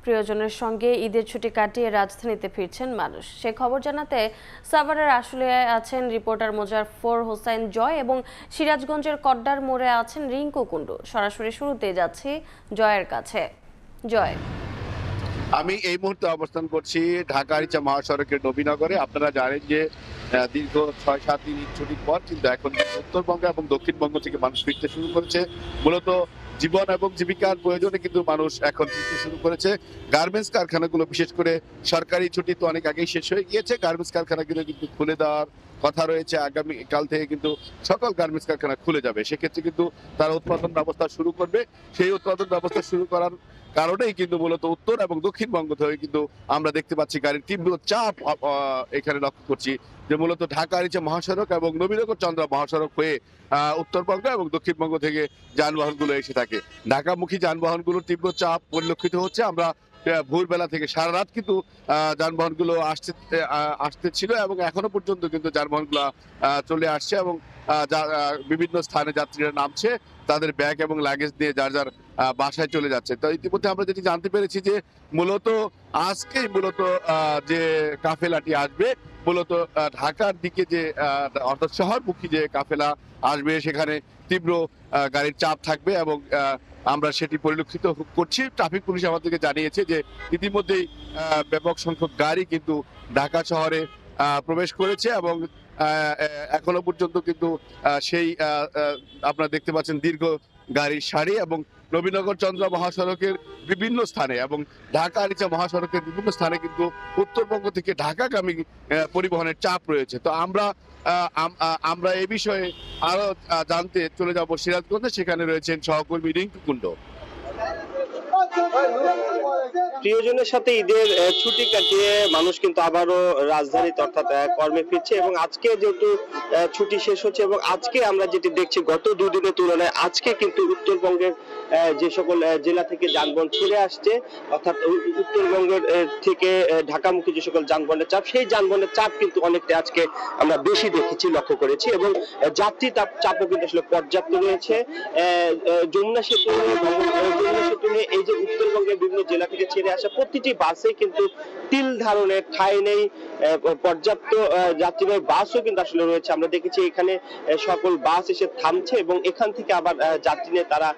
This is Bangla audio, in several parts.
প্রিয়জনের সঙ্গে ঈদের ছুটি কাটিয়ে রাজধানীতে ফিরছেন মানুষ। সে খবর জানাতে সাভারের আশুলিয়ায় আছেন রিপোর্টার মোজাফফর হোসাইন জয় এবং সিরাজগঞ্জের কড্ডার মোড়ে আছেন রিঙ্কু কুণ্ডু। সরাসরি শুরুতে যাচ্ছি জয়ের কাছে। জয়, আমি এই মুহূর্তে অবস্থান করছি ঢাকা আরিচা মহাসড়কের নবীনগরে। আপনারা জানেন যে দীর্ঘ ৬-৭ দিন ঈদ ছুটির পর কিন্তু এখন উত্তরবঙ্গ এবং দক্ষিণবঙ্গ থেকে মানুষ ফিরতে শুরু করেছে। মূলত জীবন এবং জীবিকার প্রয়োজনে কিন্তু মানুষ এখন ফিরতে শুরু করেছে। গার্মেন্টস কারখানাগুলো, বিশেষ করে সরকারি ছুটি তো অনেক আগেই শেষ হয়ে গিয়েছে, গার্মেন্টস কারখানাগুলো কিন্তু খুলে দেওয়ার কথা রয়েছে। আগামীকাল থেকে কিন্তু সকল গার্মেন্টস কারখানা খুলে যাবে। সেক্ষেত্রে কিন্তু তারা উৎপাদন ব্যবস্থা শুরু করবে। সেই উৎপাদন ব্যবস্থা শুরু করার কারণেই কিন্তু মূলত উত্তর এবং দক্ষিণবঙ্গ থেকে কিন্তু আমরা দেখতে পাচ্ছি গাড়ির তীব্র চাপ এখানে লক্ষ্য করছি, যে মূলত ঢাকা আরিচা মহাসড়ক এবং নবীনগর চন্দ্রা মহাসড়ক হয়ে উত্তরবঙ্গ এবং দক্ষিণবঙ্গ থেকে যানবাহনগুলো এসে থাকে। ঢাকামুখী যানবাহনগুলোর তীব্র চাপ পরিলক্ষিত হচ্ছে। আমরা ভোরবেলা থেকে সারা রাত কিন্তু যানবাহনগুলো আসতে ছিল এবং এখনো পর্যন্ত কিন্তু যানবাহনগুলো চলে আসছে এবং বিভিন্ন স্থানে যাত্রীরা নামছে, তাদের ব্যাগ এবং লাগেজ নিয়ে যার যার বাসায় চলে যাচ্ছে। তো ইতিমধ্যে আমরা যেটি জানতে পেরেছি যে মূলত আজকেই মূলত যে কাফেলাটি আসবে, মূলত ঢাকার দিকে যে অর্থাৎ শহরমুখী যে কাফেলা আসবে, সেখানে তীব্র গাড়ির চাপ থাকবে এবং আমরা সেটি পরিলক্ষিত করছি। ট্রাফিক পুলিশ আমাদেরকে জানিয়েছে যে ইতিমধ্যেই ব্যাপক সংখ্যক গাড়ি কিন্তু ঢাকা শহরে প্রবেশ করেছে এবং এখনো পর্যন্ত কিন্তু সেই আপনারা দেখতে পাচ্ছেন দীর্ঘ গাড়ির সারি এবং নবীনগর চন্দ্রা মহাসড়কের বিভিন্ন স্থানে এবং ঢাকা আরিচা মহাসড়কের বিভিন্ন স্থানে কিন্তু উত্তরবঙ্গ থেকে ঢাকাগামী পরিবহনের চাপ রয়েছে। তো আমরা এই বিষয়ে আরো জানতে চলে যাব সিরাজগঞ্জে। সেখানে রয়েছেন সহকর্মী রিঙ্কু কুণ্ডু। প্রিয়জনের সাথে ঈদের ছুটি কাটিয়ে মানুষ কিন্তু আবারও রাজধানীতে অর্থাৎ কর্মে ফিরছে এবং আজকে যেহেতু ছুটি শেষ হচ্ছে এবং আজকে আমরা যেটি দেখছি গত দুদিনের তুলনায় আজকে কিন্তু উত্তরবঙ্গের যে সকল জেলা থেকে যানবাহন ছেড়ে আসছে, অর্থাৎ উত্তরবঙ্গের থেকে ঢাকামুখী যে সকল যানবাহনের চাপ, সেই যানবাহনের চাপ কিন্তু অনেকটা আজকে আমরা বেশি দেখেছি, লক্ষ্য করেছি এবং যাত্রী চাপও কিন্তু আসলে পর্যাপ্ত রয়েছে। যমুনা সেতু নিয়ে এই যে উত্তরবঙ্গের বিভিন্ন জেলা থেকে ছেড়ে আসা প্রতিটি বাসে কিন্তু তিল ধারণের ঠাঁই নেই, পর্যাপ্ত যাত্রীবাহী বাসও কিন্তু আসলে রয়েছে। আমরা দেখেছি এখানে সকল বাস এসে থামছে এবং এখান থেকে আবার যাত্রী নিয়ে তারা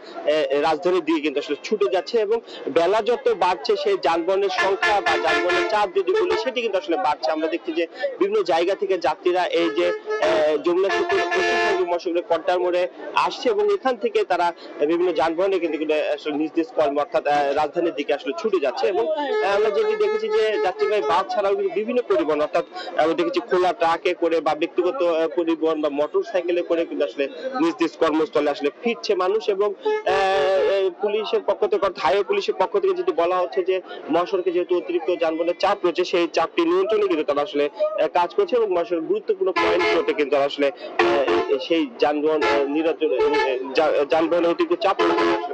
রাজধানীর দিকে কিন্তু আসলে ছুটে যাচ্ছে এবং বেলা যত বাড়ছে সেই যানবাহনের সংখ্যা বা যানবাহনের চাপ যদি বলি সেটি কিন্তু আসলে বাড়ছে। আমরা দেখছি যে বিভিন্ন জায়গা থেকে যাত্রীরা এই যে যমুনা সেতু কড্ডার মোড়ে আসছে এবং এখান থেকে তারা বিভিন্ন যানবাহনে কিন্তু আসলে নিজ নিজ কর্ম অর্থাৎ রাজধানীর দিকে আসলে ছুটে যাচ্ছে এবং আমরা যেটি দেখেছি যে যাত্রীবাহী বাস ছাড়াও বিভিন্ন পরিবহন অর্থাৎ আমরা দেখেছি খোলা ট্রাকে করে বা ব্যক্তিগত পরিবহন বা মোটর সাইকেলে করে কিন্তু আসলে নিজ নিজ কর্মস্থলে আসলে ফিরছে মানুষ এবং পুলিশের পক্ষ থেকে হাইওয়ে পুলিশের পক্ষ থেকে যেটি বলা হচ্ছে যে মহাসড়কে যেহেতু অতিরিক্ত যানবাহনের চাপ রয়েছে, সেই চাপটি নিয়ন্ত্রণে কিন্তু তারা আসলে কাজ করছে এবং মহাসড়কের গুরুত্বপূর্ণ পয়েন্টগুলোতে কিন্তু তারা আসলে সেই যানবাহনের অতিরিক্ত চাপ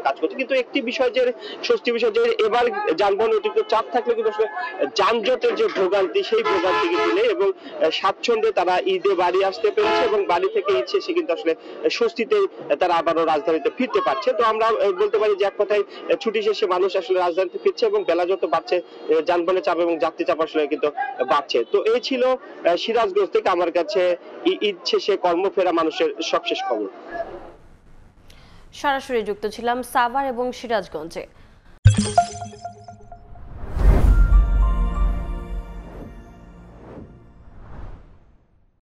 কাজ করছে। কিন্তু একটি বিষয় যে স্বস্তি বিষয় যে এবার যানবাহনের অতিরিক্ত চাপ থাকলে কিন্তু আসলে যানজটের যে ভোগান্তি, সেই ভোগান্তি কিন্তু নেই এবং স্বাচ্ছন্দ্যে তারা ঈদে বাড়ি আসতে পেরেছে এবং বাড়ি থেকে ইচ্ছে সে কিন্তু আসলে স্বস্তিতে তারা আবারও রাজধানীতে ফিরতে পারছে। তো আমরা বলতে পারি যে এক কথায় ছুটি শেষে মানুষ আসলে রাজধানীতে ফিরছে এবং বেলা যত বাড়ছে যানবাহনের চাপ এবং যাত্রী চাপ আসলে কিন্তু বাড়ছে। তো এই ছিল সিরাজগঞ্জ থেকে আমার কাছে ঈদ শেষে কর্মফেরা মানুষের সবশেষ খবর। সরাসরি যুক্ত ছিলাম সাভার এবং সিরাজগঞ্জে।